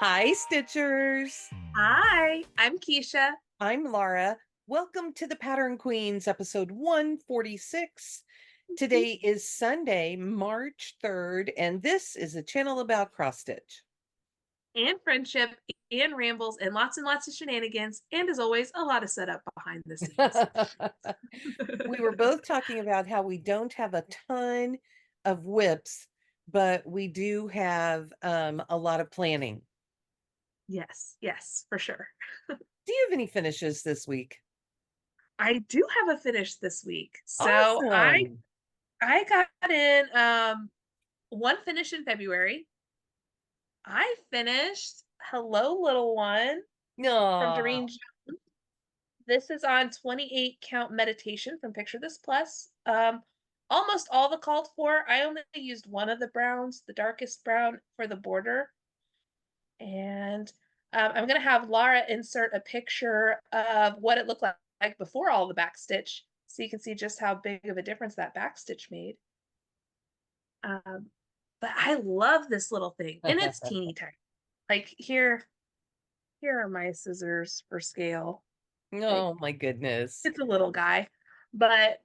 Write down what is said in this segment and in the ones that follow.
Hi, Stitchers. Hi, I'm Keisha. I'm Laura. Welcome to the Pattern Queens, episode 146. Today is Sunday, March 3rd, and this is a channel about cross stitch. And friendship and rambles and lots of shenanigans. And as always, a lot of setup behind the scenes. We were both talking about how we don't have a ton of whips, but we do have a lot of planning. Yes, for sure. Do you have any finishes this week? I do have a finish this week. So I Awesome. I got in one finish in February. I finished Hello Little One from No. Durene Jones. This is on 28 count meditation from Picture This Plus. Almost all the called for. I only used one of the browns, the darkest brown for the border. And I'm going to have Laura insert a picture of what it looked like before all the backstitch so you can see just how big of a difference that backstitch made. But I love this little thing, and it's teeny tiny. Like here are my scissors for scale. Like Oh my goodness. it's a little guy, but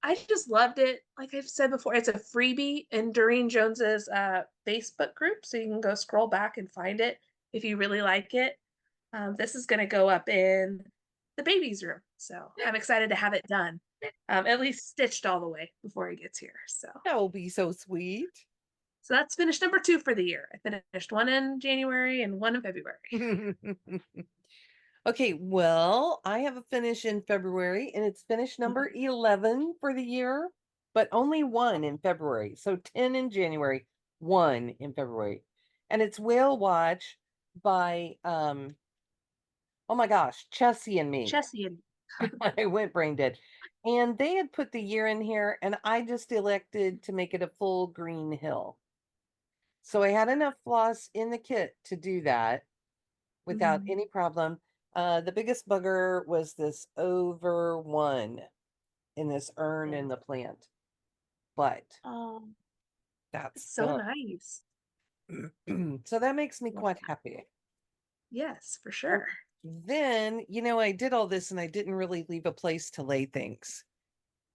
I just loved it. Like I've said before, it's a freebie in Durene Jones's Facebook group, so you can go scroll back and find it if you really like it. This is going to go up in the baby's room, so I'm excited to have it done, at least stitched all the way before he gets here. That will be so sweet. So that's finished number 2 for the year. I finished one in January and one in February. Okay, well, I have a finish in February and it's finish number 11 for the year, but only one in February. So 10 in January, one in February. And it's Whale Watch by oh my gosh, Chessie Me. Chessie and I went brain dead. And they had put the year in here and I just elected to make it a full green hill. So I had enough floss in the kit to do that without mm, any problem. The biggest bugger was this over one in this urn yeah. in the plant, but Um, that's it's so done. nice. So that makes me Love quite that. happy. Yes, for Well, sure. then, I did all this and I didn't really leave a place to lay things.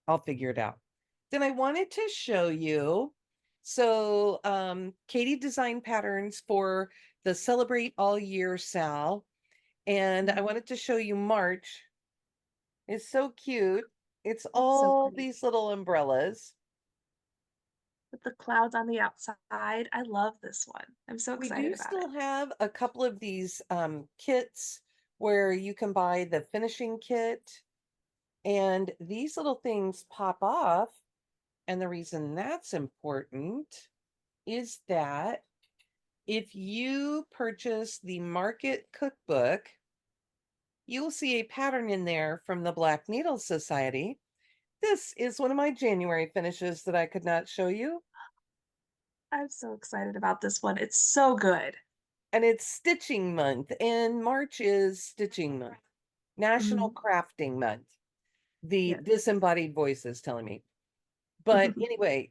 I'll figure it out. Then I wanted to show you. So, Katie designed patterns for the Celebrate All Year Sal, and I Mhm. wanted to show you March. It's so cute. It's It's so all pretty. these little umbrellas. With the clouds on the outside. I love this one. I'm so We excited do about it. still have a couple of these kits where you can buy the finishing kit, and these little things pop off. And the reason that's important is that if you purchase the Market Cookbook, you'll see a pattern in there from the Black Needle Society. This is one of my January finishes that I could not show you. I'm so excited about this one. It's so good. And it's stitching month, and March is stitching month, National Mhm. Crafting Month. The Yes. disembodied voice is telling me. But anyway,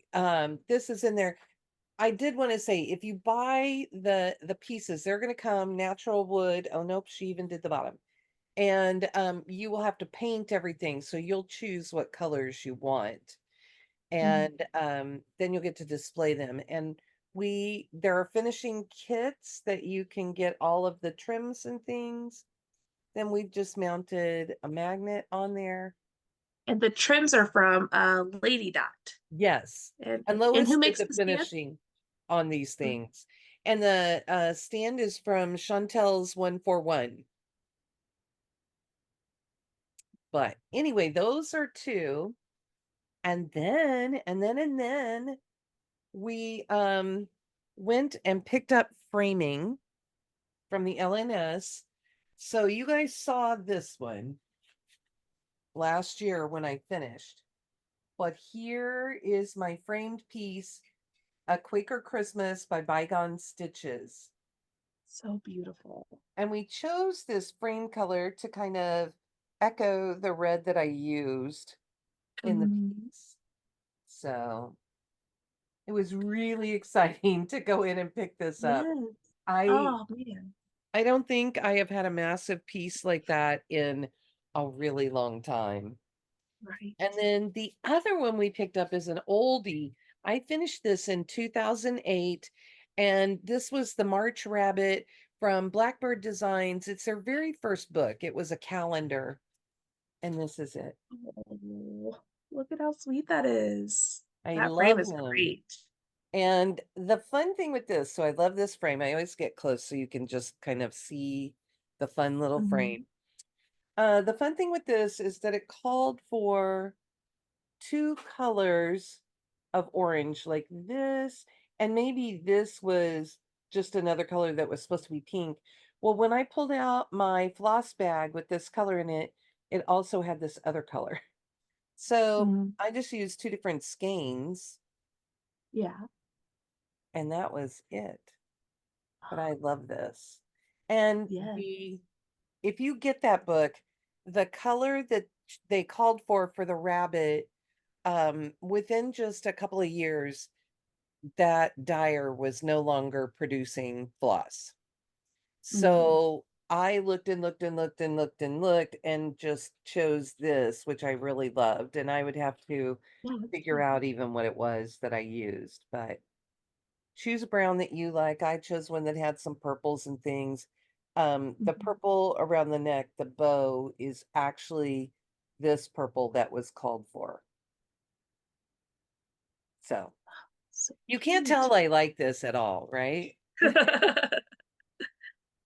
this is in there. I did want to say if you buy the pieces, they're going to come natural wood. Oh nope, she even did the bottom. And you will have to paint everything, so you'll choose what colors you want. Mm. And then you'll get to display them. And there are finishing kits that you can get all of the trims and things. Then we've just mounted a magnet on there. And the trims are from Lady Dot. Yes. And And and Lois who did makes the the stand? finishing on these Mm. things. And the stand is from Chantel's 141. But anyway, those are two. And then we went and picked up framing from the LNS. So you guys saw this one last year when I finished. But here is my framed piece, A Quaker Christmas by Bygone Stitches. So beautiful. And we chose this frame color to kind of echo the red that I used in the Mm. piece. So it was really exciting to go in and pick this up. Yes. I Oh man. I don't think I have had a massive piece like that in a really long time. Right. And then the other one we picked up is an oldie. I finished this in 2008, and this was the March Rabbit from Blackbird Designs. It's their very first book. It was a calendar, and this is it. Oh, look at how sweet that is. I That frame love is him. great. And the fun thing with this, so I love this frame. I always get close so you can just kind of see the fun little Mhm. frame. The fun thing with this is that it called for two colors of orange like this, and maybe this was just another color that was supposed to be pink. Well, when I pulled out my floss bag with this color in it, it also had this other color. So Mhm. I just used two different skeins, Yeah. and that was it. But I love this. And Yeah. the if you get that book, the color that they called for the rabbit, within just a couple of years, that dyer was no longer producing floss. Mm. So I looked and looked and looked and looked and looked and just chose this, which I really loved. And I would have to Yeah, that's figure cool. out even what it was that I used. But choose a brown that you like. I chose one that had some purples and things. The Mhm. purple around the neck, the bow, is actually this purple that was called for. So So you can't cute. tell I like this at all, right?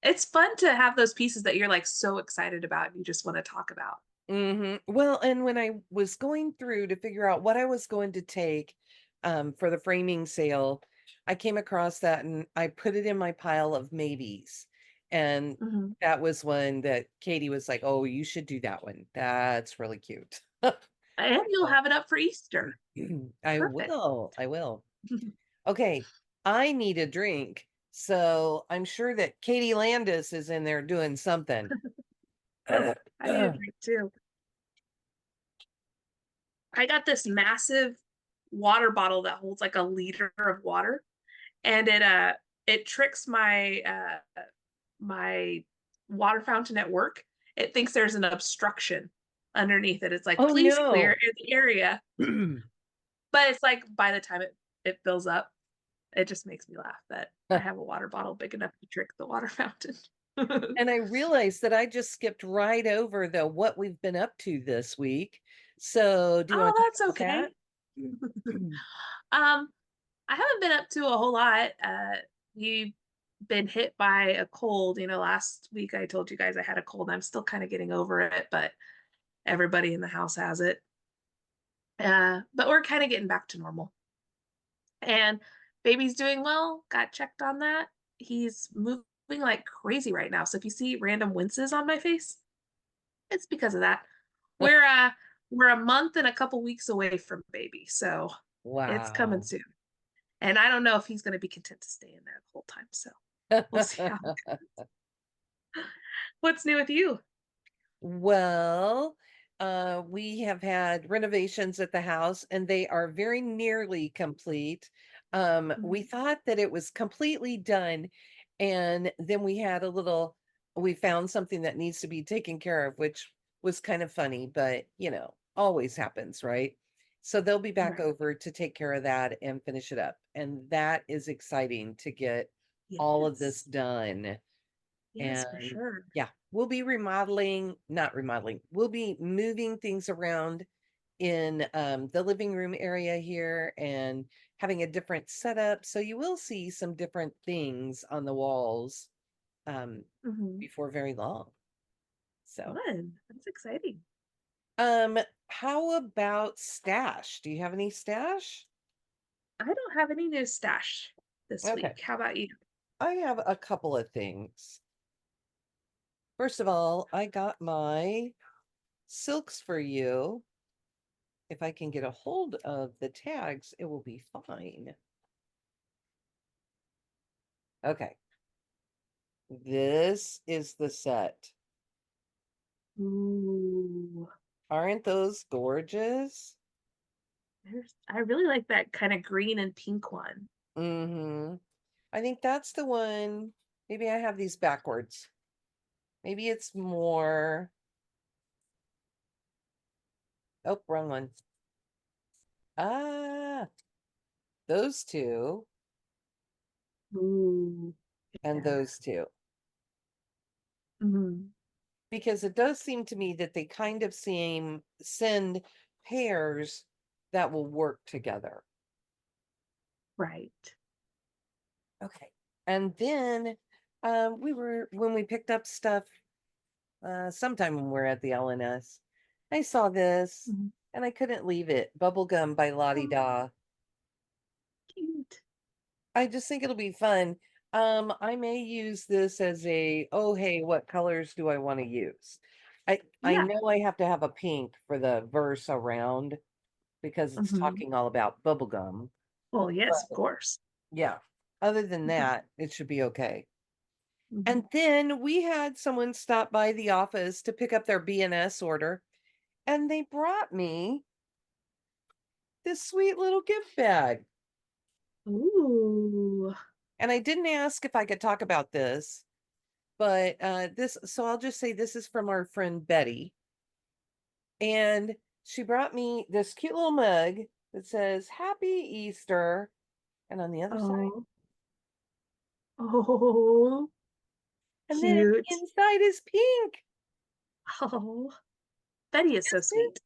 It's fun to have those pieces that you're like so excited about and you just want to talk about. Well, and when I was going through to figure out what I was going to take for the framing sale, I came across that and I put it in my pile of maybes. And Mhm. that was one that Katie was like, "Oh, you should do that one. That's really cute." And you'll So, have it up for Easter. I Perfect. will. I will. Okay, I need a drink. So I'm sure that Katie Landis is in there doing something. I need a drink too. I got this massive water bottle that holds like a liter of water, and it tricks my water fountain at work. It thinks there's an obstruction underneath it. It's like, Oh please clear no. the area. But it's like by the time it fills up, it just makes me laugh that I have a water bottle big enough to trick the water fountain. And I realized that I just skipped right over the what we've been up to this week. So, do you want to Oh, talk that's about okay. that? Um, I haven't been up to a whole lot. We've been hit by a cold. Last week I told you guys I had a cold. I'm still kind of getting over it, but everybody in the house has it. But we're kind of getting back to normal. And baby's doing well. Got checked on that. He's moving like crazy right now. So if you see random winces on my face, it's because of that. We're uh we're a month and a couple weeks away from baby, so it's coming Wow. soon. And I don't know if he's going to be content to stay in there the whole time. So we'll see how. What's new with you? Well, we have had renovations at the house and they are very nearly complete. We Mhm. thought that it was completely done, and then we found something that needs to be taken care of, which was kind of funny, but always happens, right? So they'll be back Right. over to take care of that and finish it up. And that is exciting to get all of this Yes. done. Yes, for And sure. yeah, we'll be not remodeling, we'll be moving things around in the living room area here and having a different setup. So you will see some different things on the walls um, Hmm. before very long. So, Fun. That's exciting. um, how about stash? Do you have any stash? I don't have any new stash this Okay, week. How about you? I have a couple of things. First of all, I got my silks for you. If I can get a hold of the tags, it will be fine. Okay, this is the set. Ooh, Aren't those gorgeous? I really like that kind of green and pink one. Mm-hmm. I think that's the one. Maybe I have these backwards. Maybe it's more. Oh, wrong one. Ah, those two Ooh. and Yeah. those two. Mhm. Because it does seem to me that they kind of send pairs that will work together. Right. Okay. And then when we picked up stuff sometime when we're at the LNS, I saw this Mhm. and I couldn't leave it. Bubblegum by Lottie Oh, Da. cute. I just think it'll be fun. I may use this as a, oh hey, what colors do I want to use? I Yeah. know I have to have a pink for the verse around because it's Mhm. talking all about bubblegum. Well, yes, of But course. yeah, other than Mhm. that, it should be okay. Mhm. And then we had someone stop by the office to pick up their BNS order, and they brought me this sweet little gift bag. Ooh. And I didn't ask if I could talk about this, but so I'll just say this is from our friend Betty. And she brought me this cute little mug that says Happy Easter. And on the other side, Oh. Oh. and then Cute. inside is pink. Oh. Betty is so Isn't sweet.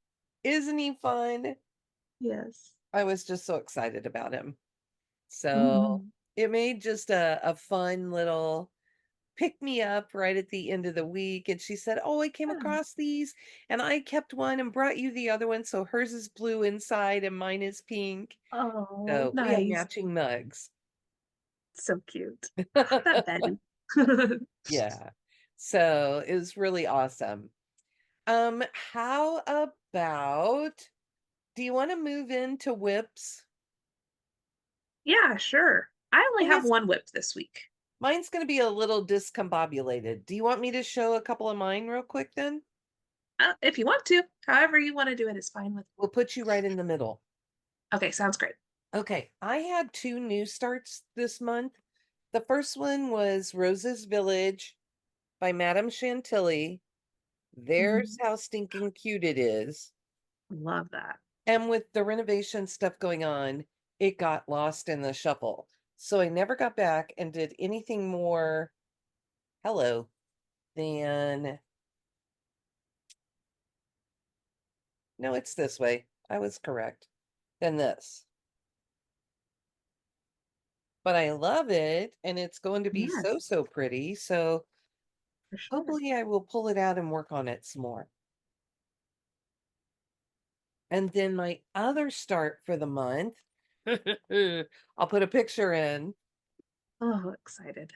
isn't he fun? Yes. I was just so excited about him. So Mhm. it made just a fun little pick me up right at the end of the week. And she said, oh, I came Yeah. across these and I kept one and brought you the other one. So hers is blue inside and mine is pink. Oh, So we have nice. matching mugs. So cute. That Betty. Yeah. So it was really awesome. How about, do you want to move into whips? Yeah, sure. I only And have it's one whip this week. mine's going to be a little discombobulated. Do you want me to show a couple of mine real quick then? If you want to, however you want to do it is fine with. We'll put you right in the middle. Okay, sounds great. Okay, I had two new starts this month. The first one was Rose's Village by Madame Chantilly. There's Mhm. how stinking cute it is. Love that. And with the renovation stuff going on, it got lost in the shuffle. So I never got back and did anything more hello than no, it's this way. I was correct. Than this. But I love it and it's going to be so, Yes, so pretty. So for sure. hopefully I will pull it out and work on it some more. And then my other start for the month, I'll put a picture in. Oh, excited.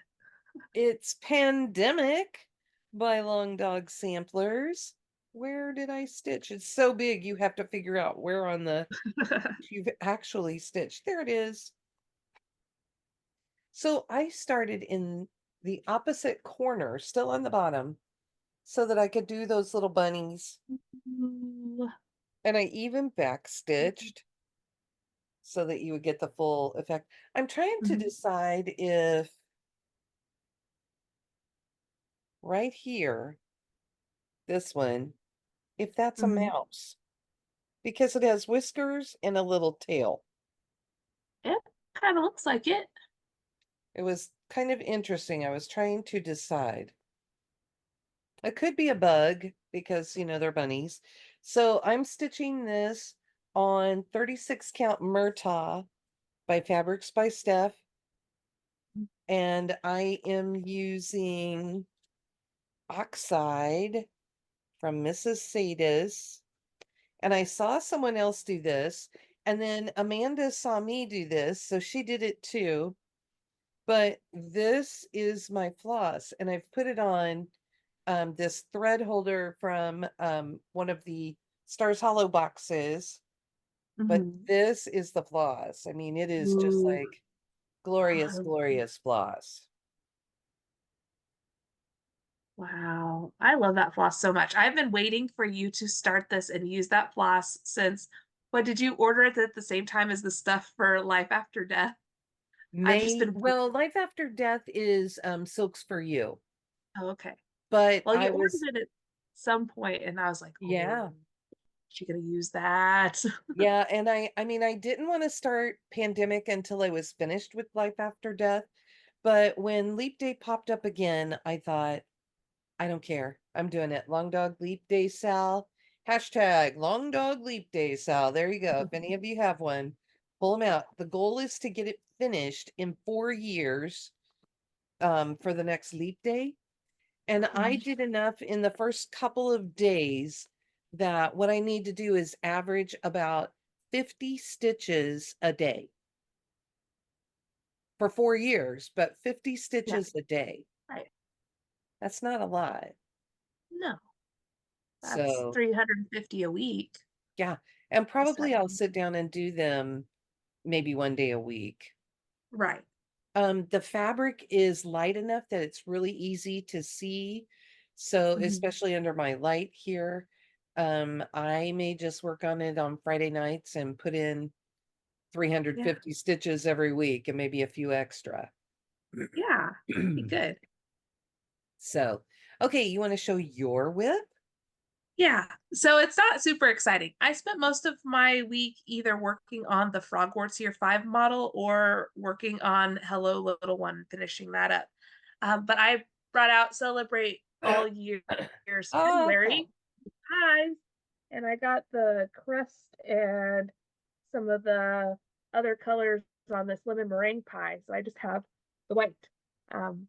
It's Pandemic by Long Dog Samplers. Where did I stitch? It's so big, you have to figure out where on the you've actually stitched. There it is. So I started in the opposite corner, still on the bottom, so that I could do those little bunnies. Ooh. And I even back stitched so that you would get the full effect. I'm trying to Mhm. decide if right here, this one, if that's a Mhm. mouse, because it has whiskers and a little tail. It kind of looks like it. It was kind of interesting. I was trying to decide. It could be a bug because, they're bunnies. So I'm stitching this on 36 count Murtaugh by Fabrics by Steph. And I am using Oxide from Mrs. Sadis. And I saw someone else do this. And then Amanda saw me do this. So she did it too. But this is my floss. And I've put it on this thread holder from one of the Stars Hollow boxes. But Mhm. this is the floss. I mean, it is just Ooh. like glorious, Oh, glorious floss. wow. I love that floss so much. I've been waiting for you to start this and use that floss since, what did you order it at the same time as the stuff for Life After Death? I've just been Well, Life After Death is Silks for You. oh, okay. But Well, you I ordered was, it at some point, and I was like, yeah. oh, she gonna use that. Yeah, and I mean, I didn't want to start Pandemic until I was finished with Life After Death, but when Leap Day popped up again, I thought, I don't care. I'm doing it. Long Dog Leap Day Sal. Hashtag Long Dog Leap Day Sal. There you go. If any of you have one, pull them out. The goal is to get it finished in 4 years for the next Leap Day. And I Mhm. did enough in the first couple of days that what I need to do is average about 50 stitches a day for 4 years, but 50 Yeah, stitches a day. right. That's not a lot. No, that's So, 350 a week. yeah. And probably I'll Setting. sit down and do them maybe one day a week. Right. The fabric is light enough that it's really easy to see. So, Mhm. especially under my light here, I may just work on it on Friday nights and put in Yeah. 350 stitches every week and maybe a few extra. Yeah. Be good. So, okay, you want to show your whip? Yeah. So it's not super exciting. I spent most of my week either working on the Frogwarts Year 5 model or working on Hello Little One, finishing that up. But I brought out Celebrate All Years Oh, February pies, and I got the crust and some of the other colors on this lemon meringue pie. So I just have the white um,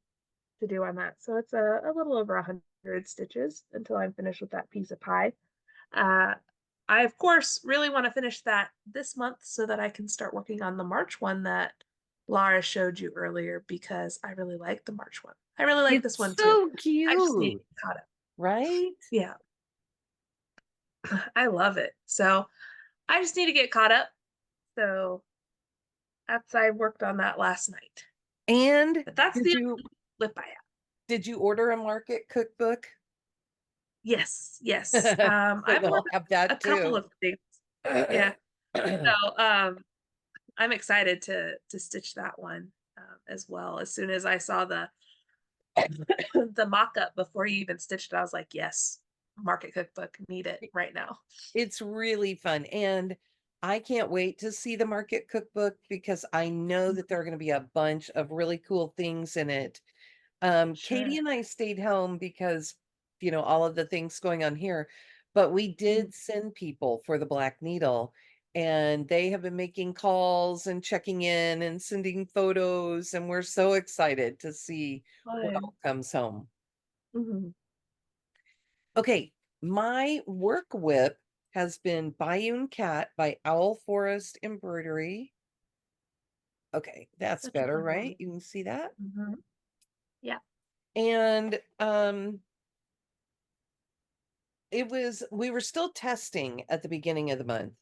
to do on that. So it's a little over 100 stitches until I'm finished with that piece of pie. Uh, I, of course, really want to finish that this month so that I can start working on the March one that Laura showed you earlier because I really like the March one. I really like this it's one too. so I just need to cute, get caught up. right? Yeah, I love it. So I just need to get caught up. So that's I worked on that last night. And But that's did the you only lip I have. did you order a market cookbook? Yes, yes. So I've you'll ordered have a that couple too. of things. Yeah. So I'm excited to stitch that one as well. As soon as I saw the the mock-up before you even stitched it, I was like, yes, market cookbook, need it right now. It's really fun. And I can't wait to see the market cookbook because I know that there are going to be a bunch of really cool things in it. Katie Sure. and I stayed home because, all of the things going on here, but we Mhm. did send people for the Black Needle, and they have been making calls and checking in and sending photos, and we're so excited to see what Fun. all comes home. Mhm. Okay, my work whip has been Bayun Cat by Forest Embroidery. Okay, that's Such a better, fun right? one. You can see that. Mhm. Yeah. And we were still testing at the beginning of the month.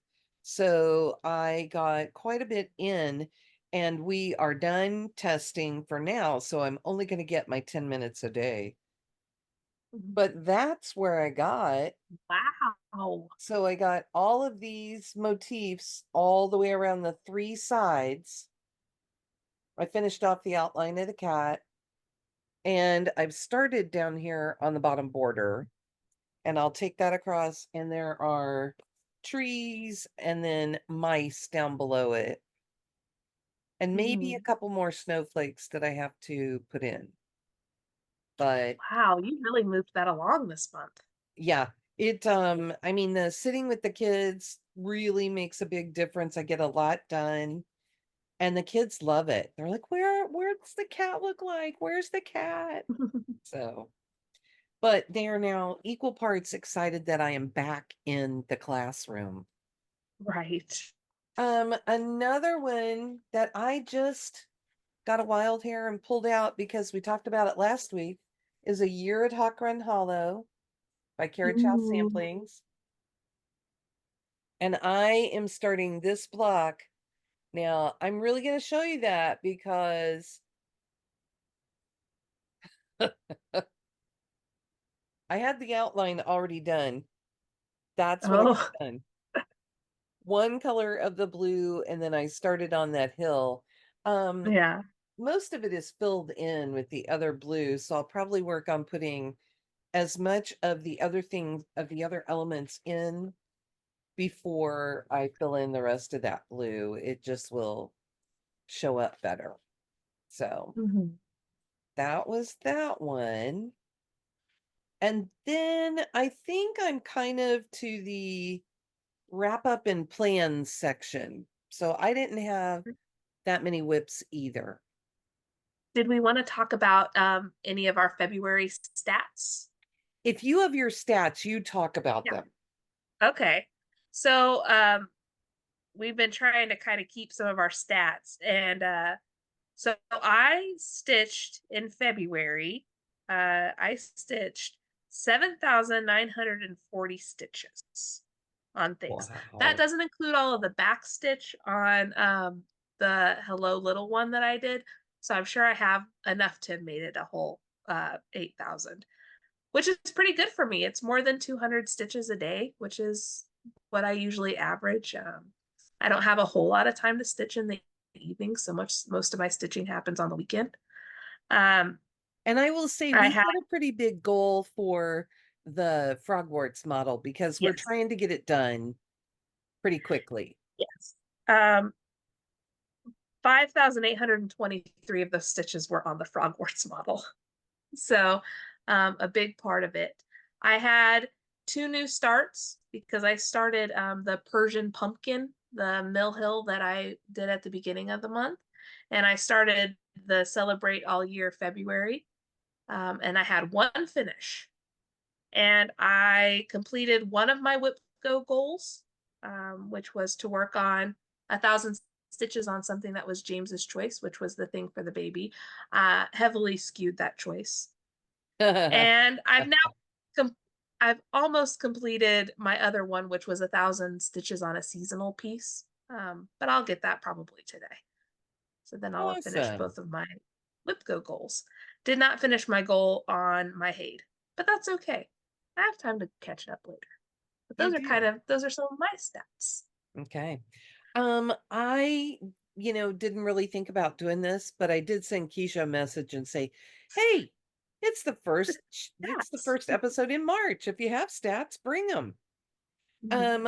So I got quite a bit in and we are done testing for now. So I'm only going to get my 10 minutes a day. Mhm. But that's where I got. Wow. So I got all of these motifs all the way around the three sides. I finished off the outline of the cat and I've started down here on the bottom border and I'll take that across and there are trees and then mice down below it and maybe a Mhm. couple more snowflakes that I have to put in. But Wow, you really moved that along this month. yeah, I mean the sitting with the kids really makes a big difference. I get a lot done and the kids love it. They're like, where's the cat look like? Where's the cat? So, but they are now equal parts excited that I am back in the classroom. Right. Another one that I just got a wild hair and pulled out because we talked about it last week is A Year at Hawk Run Hollow by Carriage House Ooh. Samplings. And I am starting this block. Now, I'm really going to show you that because I had the outline already done. That's what I Oh. got done. One color of the blue, and then I started on that hill. Yeah. Most of it is filled in with the other blue, so I'll probably work on putting as much of the other things, of the other elements in before I fill in the rest of that blue. It just will show up better. So Mhm. that was that one. And then I think I'm kind of to the wrap up and plans section. So I didn't have that many whips either. Did we want to talk about any of our February stats? If you have your stats, you talk about Yeah. them. Okay. So we've been trying to kind of keep some of our stats, and so I stitched in February. I stitched 7,940 stitches on things. That Wow. doesn't include all of the back stitch on the Hello Little one that I did. So I'm sure I have enough to have made it a whole 8,000, which is pretty good for me. It's more than 200 stitches a day, which is what I usually average. I don't have a whole lot of time to stitch in the evening, so most of my stitching happens on the weekend. Um, And I will say I we had set a pretty big goal for the Frogwarts model because we're yes, trying to get it done pretty quickly. yes. 5,823 of those stitches were on the Frogwarts model. So a big part of it. I had 2 new starts because I started the Persian pumpkin, the Mill Hill that I did at the beginning of the month. And I started the Celebrate All Year February. And I had one finish. And I completed one of my Whip Go goals, which was to work on 1,000 stitches on something that was James's choice, which was the thing for the baby. Heavily skewed that choice. And I've almost completed my other one, which was 1,000 stitches on a seasonal piece. But I'll get that probably today. So then I'll have finished Awesome. both of my Whipco goals. Did not finish my goal on my Hade, but that's okay. I have time to catch up later. But You do. those are some of my stats. Okay. I, didn't really think about doing this, but I did send Keisha a message and say, "Hey, it's the Stats. first episode in March. If you have stats, bring them."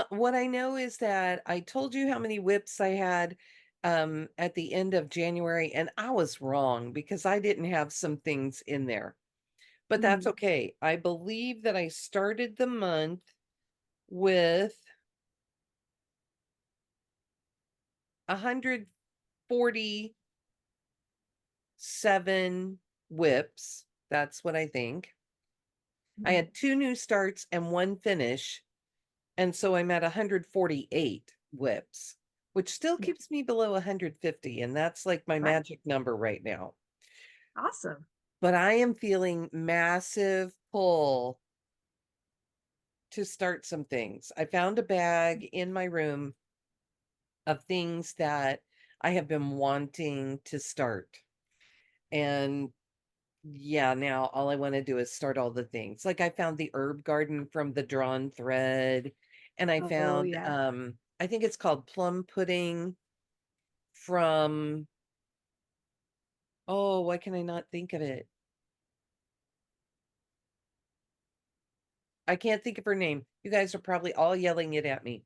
What I know is that I told you how many whips I had at the end of January, and I was wrong because I didn't have some things in there. But that's Mhm. okay. I believe that I started the month with 147 whips. That's what I think. I Mhm. had 2 new starts and one finish. And so I'm at 148 whips, which still Yeah. keeps me below 150. And that's like my Right. magic number right now. Awesome. But I am feeling massive pull to start some things. I found a bag in my room of things that I have been wanting to start. And yeah, now all I want to do is start all the things. Like I found the herb garden from the drawn thread, and I Oh found yeah. I think it's called plum pudding from, oh, why can I not think of it? I can't think of her name. You guys are probably all yelling it at me.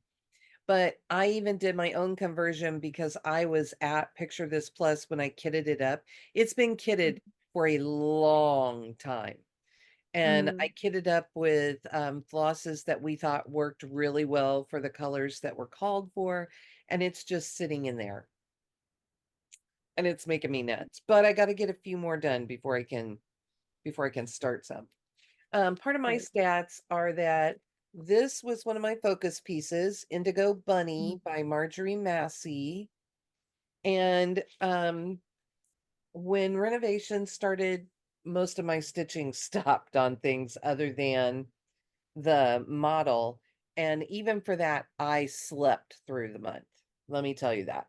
But I even did my own conversion because I was at Picture This Plus when I kitted it up. It's been kitted for a long time. And I Mm. kitted up with flosses that we thought worked really well for the colors that were called for. And it's just sitting in there. And it's making me nuts. But I got to get a few more done before I can start some. Part of my Right. stats are that this was one of my focus pieces, Indigo Mhm. Bunny by Marjorie Massey. And when renovation started, most of my stitching stopped on things other than the model. And even for that, I slept through the month. Let me tell you that.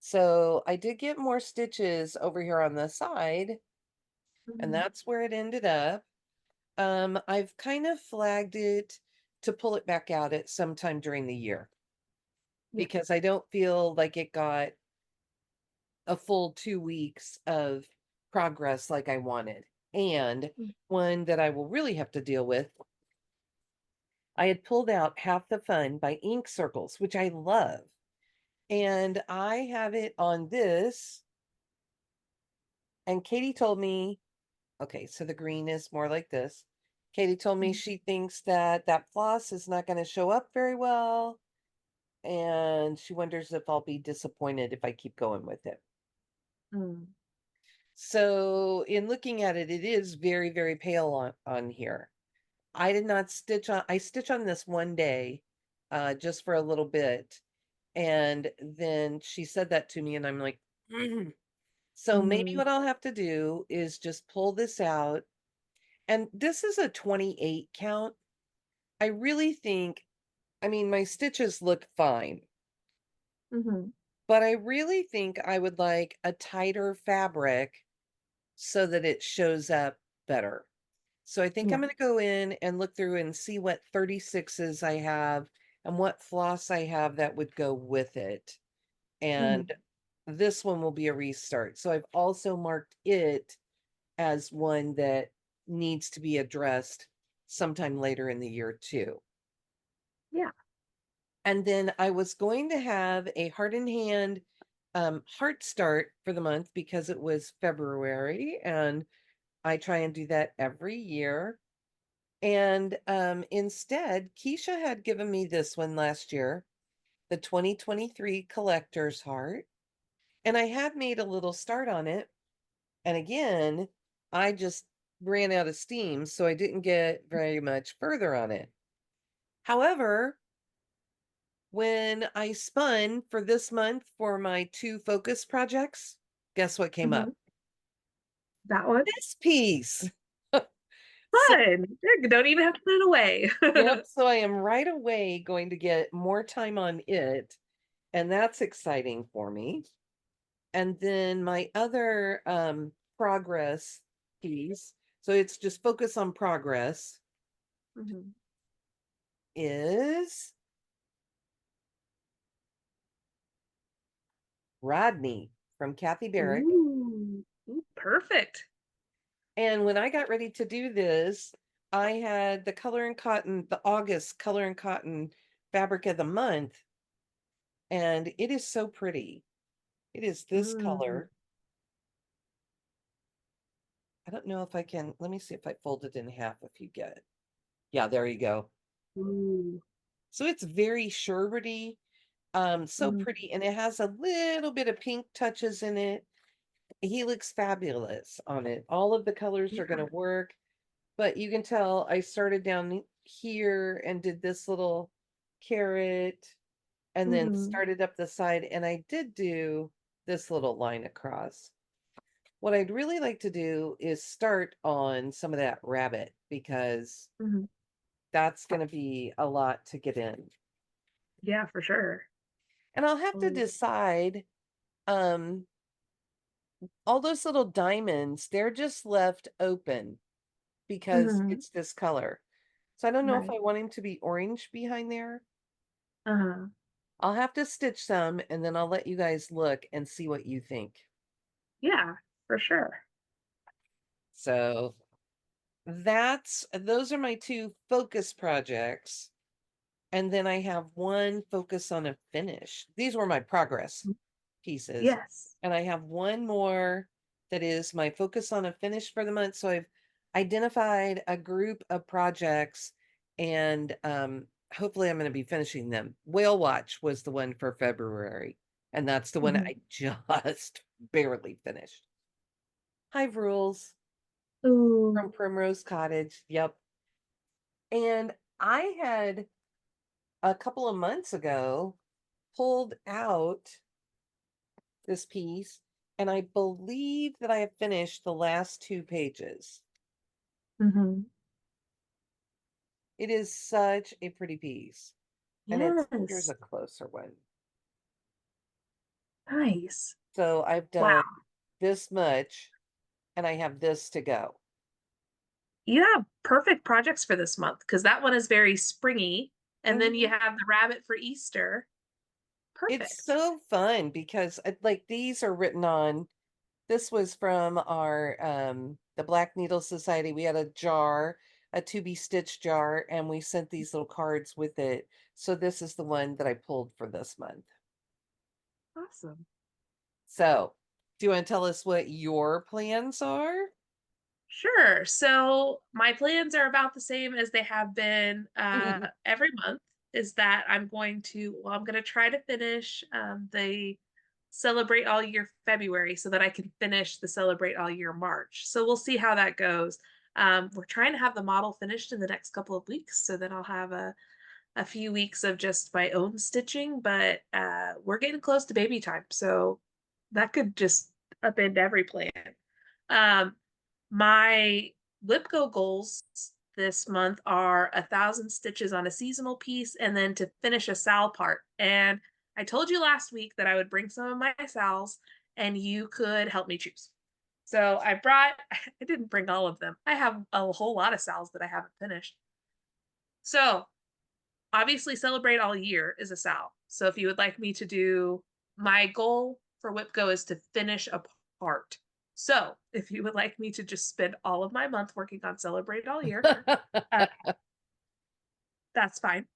So I did get more stitches over here on the side, and Mhm. that's where it ended up. I've kind of flagged it to pull it back out at some time during the year Yeah. because I don't feel like it got a full 2 weeks of progress like I wanted. And Mm. one that I will really have to deal with, I had pulled out Half the Fun by Ink Circles, which I love. And I have it on this. And Katie told me, okay, so the green is more like this. Katie told me Mhm. she thinks that that floss is not going to show up very well. And she wonders if I'll be disappointed if I keep going with it. Mm. So in looking at it, it is very, very pale on here. I did not stitch on, I stitch on this one day, just for a little bit. And then she said that to me and I'm like, "Mm." So maybe Mhm. what I'll have to do is just pull this out. And this is a 28 count. I really think, I mean, my stitches look fine, Mhm. but I really think I would like a tighter fabric so that it shows up better. So I think I'm Yeah. going to go in and look through and see what 36s I have and what floss I have that would go with it. And Mhm. this one will be a restart. So I've also marked it as one that needs to be addressed sometime later in the year too. Yeah. And then I was going to have a heart in hand heart start for the month because it was February and I try and do that every year. And instead, Keisha had given me this one last year, the 2023 Collector's Heart. And I had made a little start on it. And again, I just ran out of steam, so I didn't get very much further on it. However, when I spun for this month for my 2 focus projects, guess what came Mhm. up? That one. This piece. So, Fun. Yeah, don't even have to put it away. yep, so I am right away going to get more time on it, and that's exciting for me. And then my other progress piece, so it's just focus on progress, Mhm. is Rodney from Kathy Barrick. Ooh. Ooh, perfect. And when I got ready to do this, I had the Color and Cotton, the August Color and Cotton Fabric of the Month, and it is so pretty. It is this Mm. color. I don't know if I can, let me see if I fold it in half if you get it. Yeah, there you go. Ooh. So it's very sherbety, so Mhm. pretty, and it has a little bit of pink touches in it. He looks fabulous on it. All of the colors are going Yeah. to work, but you can tell I started down here and did this little carrot and then Mhm. started up the side, and I did do this little line across. What I'd really like to do is start on some of that rabbit because Mhm. that's going to be a lot to get in. Yeah, for sure. And I'll have to Oh. decide, um all those little diamonds, they're just left open because Mhm. it's this color. So I don't know if Right. I want him to be orange behind there. Uh-huh. I'll have to stitch some and then I'll let you guys look and see what you think. Yeah, for sure. So those are my 2 focus projects. And then I have one focus on a finish. These were my progress Mm. pieces. Yes. And I have one more that is my focus on a finish for the month. So I've identified a group of projects and hopefully I'm going to be finishing them. Whale Watch was the one for February. And that's the one Mhm. I just barely finished. Hive Rules Ooh. from Primrose Cottage. Yep. And I had a couple of months ago pulled out this piece, and I believe that I have finished the last 2 pages. Mhm. It is such a pretty piece. And here's Yes. a closer one. Nice. So I've Wow. done this much and I have this to go. You have perfect projects for this month because that one is very springy. And then you Mhm. have the rabbit for Easter. It's Perfect. so fun because like these are written on. This was from our the Black Needle Society. We had a jar, a to be stitched jar, and we sent these little cards with it. So this is the one that I pulled for this month. Awesome. So, do you want to tell us what your plans are? Sure. So my plans are about the same as they have been every month. Is that I'm going to try to finish the Celebrate All Year February so that I can finish the Celebrate All Year March. So we'll see how that goes. We're trying to have the model finished in the next couple of weeks so that I'll have a few weeks of just my own stitching, but we're getting close to baby time. So that could just upend every plan. Um, my WIPCO goals this month are 1,000 stitches on a seasonal piece and then to finish a sal part. And I told you last week that I would bring some of my sals and you could help me choose. So I didn't bring all of them. I have a whole lot of sals that I haven't finished. So obviously Celebrate All Year is a sal. So if you would like me to do, my goal for WIPCO is to finish a part. So if you would like me to just spend all of my month working on Celebrate All Year, uh, that's fine.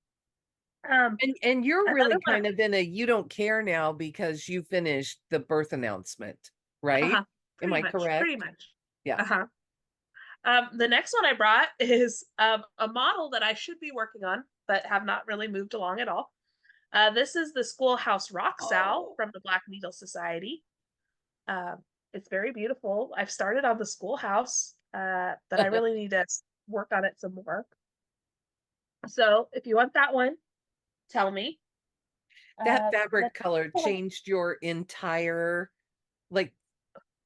And you're really Another one, kind of in a you don't care now because you finished the birth announcement, right? Am I pretty correct? much. Yeah. Uh-huh. The next one I brought is a model that I should be working on, but have not really moved along at all. This is the Schoolhouse Rock Sal Oh. from the Black Needle Society. Uh, it's very beautiful. I've started on the schoolhouse, but I really need to work on it some more. So if you want that one, tell me. That The fabric color one, changed your entire, like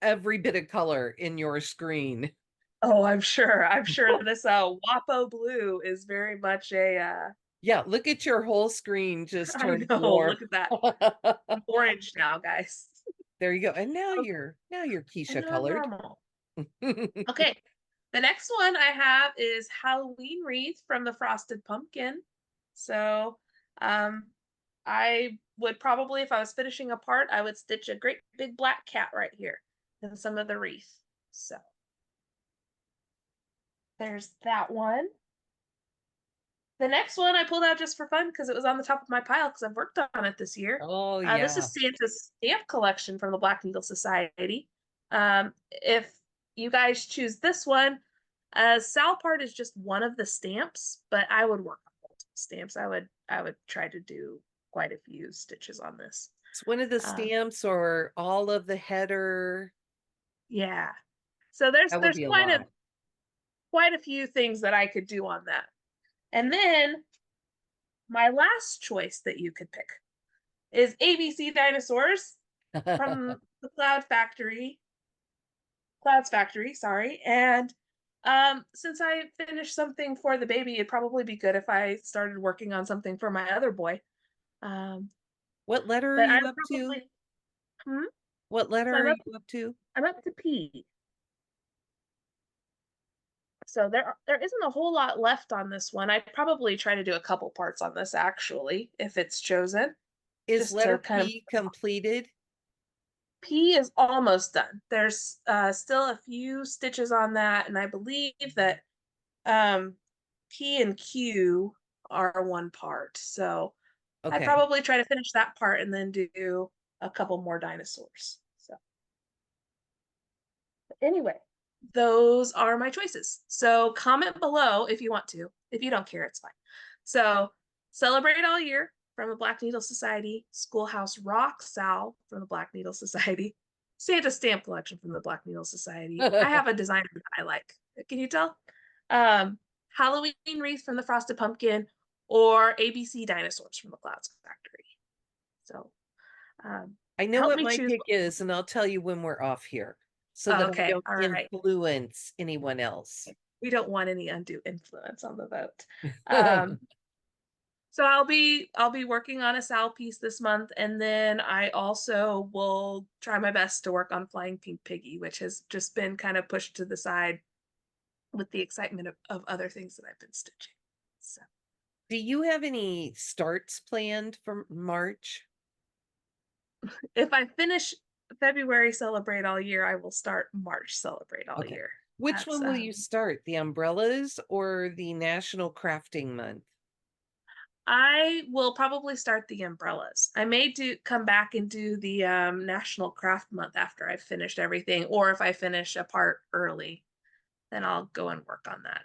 every bit of color in your screen. oh, I'm sure. I'm sure this Wapo blue is very much a Yeah, look at your whole screen just I turned know, warm. look at that. I'm orange now, guys. There you go. And Okay, now you're and Keisha now I'm colored. normal. Okay. The next one I have is Halloween wreath from the Frosted Pumpkin. So, I would probably, if I was finishing a part, I would stitch a great big black cat right here in some of the wreath. So there's that one. The next one I pulled out just for fun because it was on the top of my pile because I've worked on it this year. Oh This yeah. is Santa's stamp collection from the Black Needle Society. If you guys choose this one, Sal part is just one of the stamps, but I would work on multiple stamps. I would try to do quite a few stitches on this. It's one of the Um, stamps or all of the header. yeah. So there's That would there's be a quite a lot. quite a few things that I could do on that. And then my last choice that you could pick is ABC Dinosaurs from the Clouds Factory, sorry. And since I finished something for the baby, it'd probably be good if I started working on something for my other boy. Um, What letter are but I you up to? probably hmm? What letter So are you up to? I'm up to P. So there isn't a whole lot left on this one. I'd probably try to do a couple parts on this actually, if it's chosen, Is just to letter kind of P completed? P is almost done. There's still a few stitches on that, and I believe that um, P and Q are one part. So I Okay. probably try to finish that part and then do a couple more dinosaurs. So anyway, those are my choices. So comment below if you want to. If you don't care, it's fine. So Celebrate All Year from the Black Needle Society, Schoolhouse Rock Sal from the Black Needle Society, Santa Stamp Collection from the Black Needle Society. I have a designer that I like. Can you tell? Um, Halloween wreath from the Frosted Pumpkin, or ABC Dinosaurs from the Clouds Factory. So I know help what me my choose. pick is, and I'll tell you when we're off here so Oh, that I okay, don't all right. influence anyone else. We don't want any undue influence on the vote. Um, so I'll be working on a Sal piece this month, and then I also will try my best to work on Flying Pink Piggy, which has just been kind of pushed to the side with the excitement of other things that I've been stitching. So Do you have any starts planned for March? if I finish February Celebrate All Year, I will start March Celebrate All Okay. Year. Which That's one will you start? The umbrellas or the National Crafting Month? I will probably start the umbrellas. I may do come back and do the National Craft Month after I've finished everything, or if I finish a part early, then I'll go and work on that.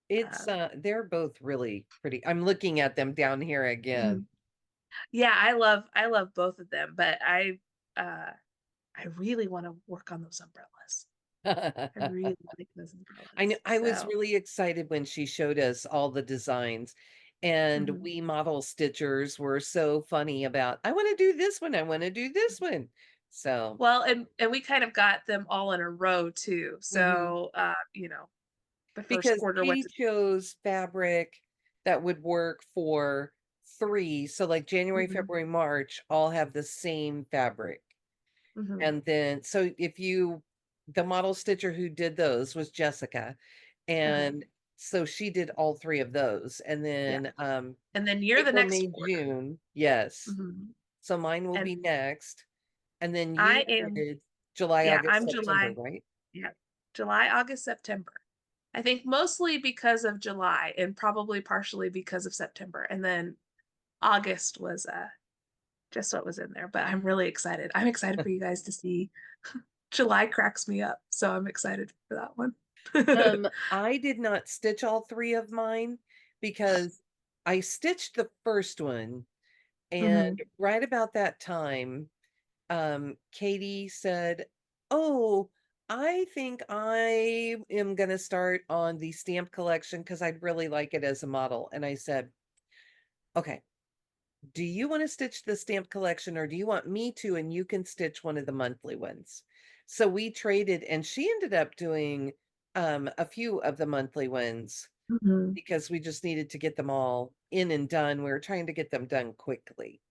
It's they're both really pretty. I'm looking at them down here again. Yeah, I love both of them, but uh I really want to work on those umbrellas. I really like those I know umbrellas. I was So really excited when she showed us all the designs, and mhm. we model stitchers were so funny about, I want to do this one, I want to do this one. So, Well, and we kind of got them all in a row too. mhm. So you know, the first Because quarter went Katie to chose fabric that would work for three. So like January, mhm, February, March all have the same fabric. mhm, And then, so if you, the model stitcher who did those was Jessica. uh-huh, And so she did all three of those. And yeah. then And then you're the April, next May, quarter. June. Yes. Mhm. So mine will And be next. And then you I am, did July, yeah, August, I'm September, July. right? Yeah. July, August, September. I think mostly because of July and probably partially because of September. And then August was just what was in there. But I'm really excited. I'm excited for you guys to see. July cracks me up, so I'm excited for that one. I did not stitch all three of mine because I stitched the first one, and hmm right about that time, Katie said, "Oh, I think I am gonna start on the stamp collection because I'd really like it as a model." And I said, "Okay, do you want to stitch the stamp collection or do you want me to, and you can stitch one of the monthly ones?" So we traded, and she ended up doing a few of the monthly ones hmm because we just needed to get them all in and done. We were trying to get them done quickly.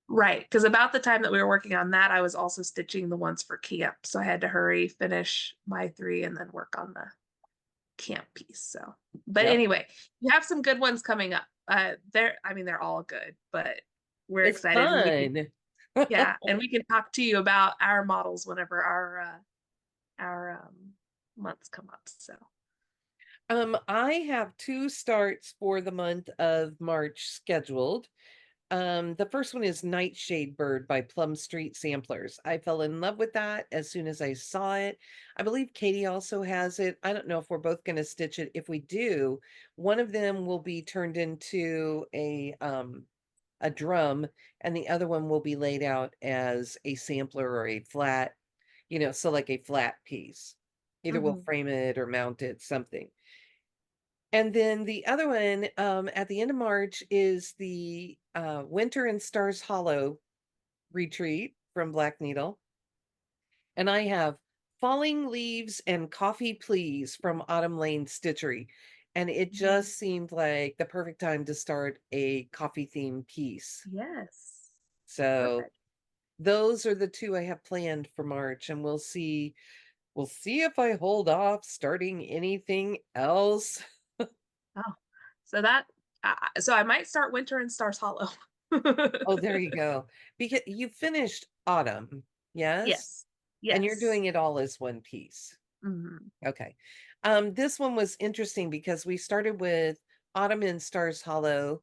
Right, because about the time that we were working on that, I was also stitching the ones for camp, so I had to hurry, finish my three, and then work on the camp piece. So, but Yep. anyway, you have some good ones coming up. I mean, they're all good, but we're It's excited, and we can, fun. yeah, and we can talk to you about our models whenever our months come up. So, I have two starts for the month of March scheduled. The first one is Nightshade Bird by Plum Street Samplers. I fell in love with that as soon as I saw it. I believe Katie also has it. I don't know if we're both going to stitch it. If we do, one of them will be turned into a drum, and the other one will be laid out as a sampler or a flat, so like a flat piece. Either we'll mhm. frame it or mount it, something. And then the other one, at the end of March, is the Winter in Stars Hollow retreat from Black Needle. And I have Falling Leaves and Coffee Please from Autumn Lane Stitchery. And it Mhm. just seemed like the perfect time to start a coffee themed piece. Yes, So perfect. those are the two I have planned for March, and we'll see. We'll see if I hold off starting anything else. Oh, so that so I might start Winter in Stars Hollow. Oh, there you go. Because you finished autumn, yes? Yes. And you're Yes. doing it all as one piece. Mhm. Okay. This one was interesting because we started with Autumn in Stars Hollow,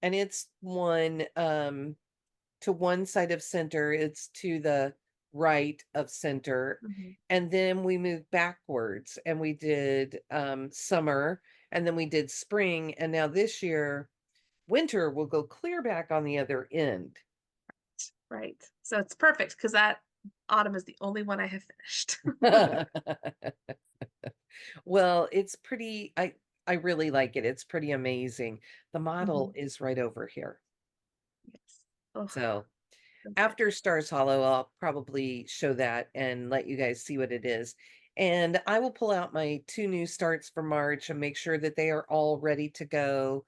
and it's one to one side of center, it's to the right of center. Mhm. And then we moved backwards and we did summer, and then we did spring, and now this year winter will go clear back on the other end. Right. So it's perfect because that autumn is the only one I have finished. Well, it's pretty, I really like it. It's pretty amazing. The model Mhm. is right over here. Yes. Oh, So so good. after Stars Hollow, I'll probably show that and let you guys see what it is. And I will pull out my two new starts for March and make sure that they are all ready to go.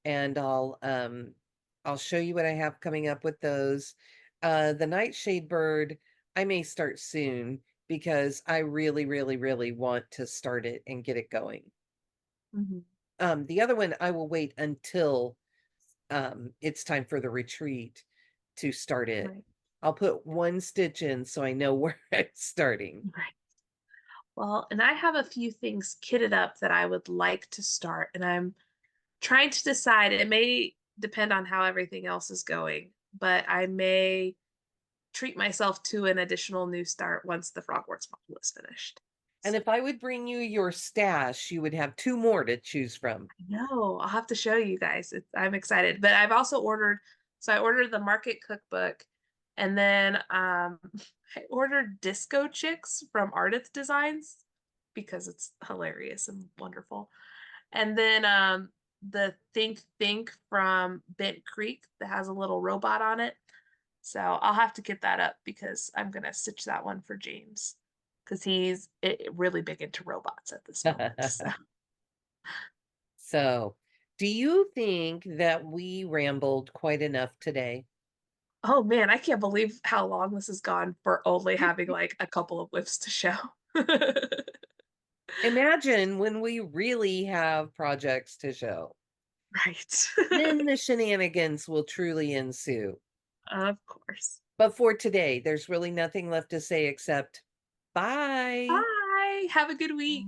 And I'll show you what I have coming up with those. The Nightshade Bird, I may start soon because I really, really, really want to start it and get it going. Mhm. The other one, I will wait until it's time for the retreat to start it. Right. I'll put one stitch in so I know where I'm starting. Right. Well, and I have a few things kitted up that I would like to start, and I'm trying to decide. It may depend on how everything else is going, but I may treat myself to an additional new start once the Frogwarts module is finished. And if I would bring you your stash, you would have 2 more to choose from. No, I'll have to show you guys. I'm excited. But I've also ordered, so I ordered the market cookbook, and then I ordered Disco Chicks from Ardith Designs because it's hilarious and wonderful. And then the Think from Bent Creek that has a little robot on it. So I'll have to get that up because I'm gonna stitch that one for James because he's really big into robots at this moment. So. So, do you think that we rambled quite enough today? Oh man, I can't believe how long this has gone for only having like a couple of whiffs to show. Imagine when we really have projects to show. Right. Then the shenanigans will truly ensue. Of course. But for today, there's really nothing left to say except bye. Bye. Have a good week.